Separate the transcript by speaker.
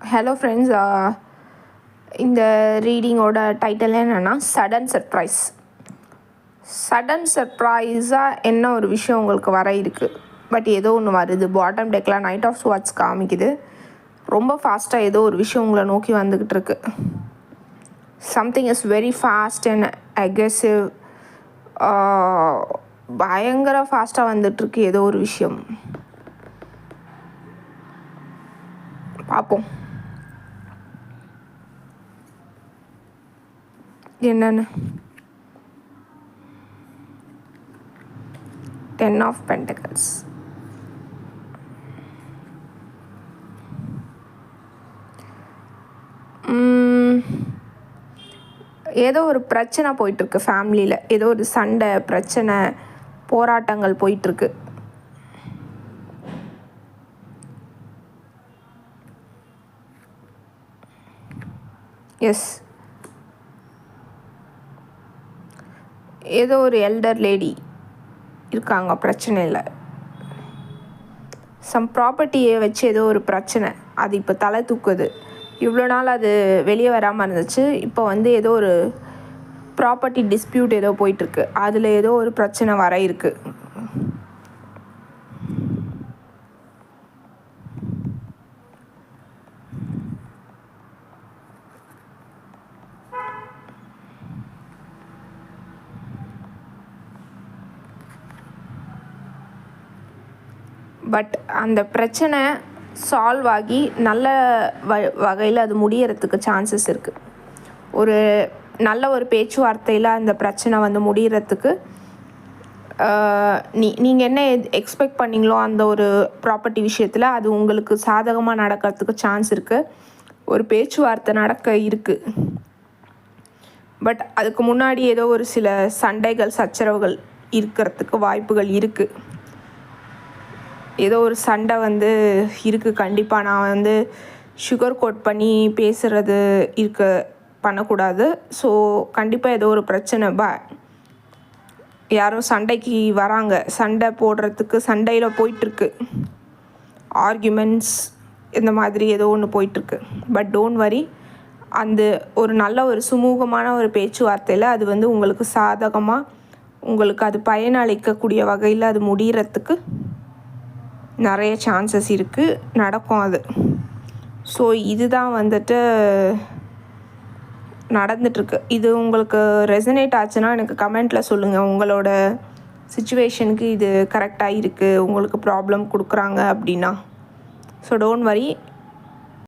Speaker 1: Hello friends, இந்த ரீடிங்கோட title என்னென்னா sudden surprise. Sudden சர்ப்ரைஸாக என்ன ஒரு விஷயம் உங்களுக்கு வர இருக்குது, பட் ஏதோ ஒன்று வருது. பாட்டம் டெக்கில் நைட் ஆஃப் ஸ்வாட்ஸ் காமிக்குது. ரொம்ப ஃபாஸ்ட்டாக ஏதோ ஒரு விஷயம் உங்களை நோக்கி வந்துக்கிட்டு இருக்கு. Something is very fast and aggressive. பயங்கர ஃபாஸ்ட்டாக வந்துட்டுருக்கு ஏதோ ஒரு விஷயம். பார்ப்போம் என்னன்னு. 10 of Pentacles. ஏதோ ஒரு பிரச்சனை போயிட்டுருக்கு ஃபேமிலியில். ஏதோ ஒரு சண்டை, பிரச்சனை, போராட்டங்கள் போயிட்டுருக்கு. எஸ், ஏதோ ஒரு எல்டர் லேடி இருக்காங்க பிரச்சனையில். சம் ப்ராப்பர்ட்டியை வச்சு ஏதோ ஒரு பிரச்சனை, அது இப்போ தலை தூக்குது. இவ்வளோ நாள் அது வெளியே வராமல் இருந்துச்சு. இப்போ வந்து ஏதோ ஒரு ப்ராப்பர்ட்டி டிஸ்பியூட் ஏதோ போயிட்டுருக்கு. அதில் ஏதோ ஒரு பிரச்சனை வர இருக்குது. பட் அந்த பிரச்சனை சால்வ் ஆகி நல்ல வகையில் அது முடியறதுக்கு சான்சஸ் இருக்குது. ஒரு நல்ல ஒரு பேச்சுவார்த்தையில் அந்த பிரச்சனை வந்து முடியறதுக்கு நீங்கள் என்ன எக்ஸ்பெக்ட் பண்ணீங்களோ அந்த ஒரு ப்ராப்பர்ட்டி விஷயத்தில் அது உங்களுக்கு சாதகமாக நடக்கிறதுக்கு சான்ஸ் இருக்குது. ஒரு பேச்சுவார்த்தை நடக்க இருக்குது. பட் அதுக்கு முன்னாடி ஏதோ ஒரு சில சண்டைகள், சச்சரவுகள் இருக்கிறதுக்கு வாய்ப்புகள் இருக்குது. ஏதோ ஒரு சண்டை வந்து இருக்குது கண்டிப்பாக. நான் வந்து சுகர் கோட் பண்ணி பேசுகிறது பண்ணக்கூடாது. ஸோ கண்டிப்பாக ஏதோ ஒரு பிரச்சனை. யாரோ சண்டைக்கு வராங்க, சண்டை போடுறதுக்கு சண்டையில் போயிட்டுருக்கு. ஆர்கியூமெண்ட்ஸ் இந்த மாதிரி ஏதோ ஒன்று போயிட்டுருக்கு. பட் டோன்ட் வரி, அந்த ஒரு நல்ல ஒரு சுமூகமான ஒரு பேச்சுவார்த்தையில் அது வந்து உங்களுக்கு சாதகமாக, உங்களுக்கு அது பயனளிக்கக்கூடிய வகையில் அது முடிகிறதுக்கு நிறைய சான்சஸ் இருக்குது. நடக்கும் அது. ஸோ இதுதான் வந்துட்டு நடந்துட்டுருக்கு. இது உங்களுக்கு ரெசனேட் ஆச்சுன்னா எனக்கு கமெண்ட்டில் சொல்லுங்கள். உங்களோட சுச்சுவேஷனுக்கு இது கரெக்டாக இருக்குது, உங்களுக்கு ப்ராப்ளம் கொடுக்குறாங்க அப்படின்னா. So don't worry,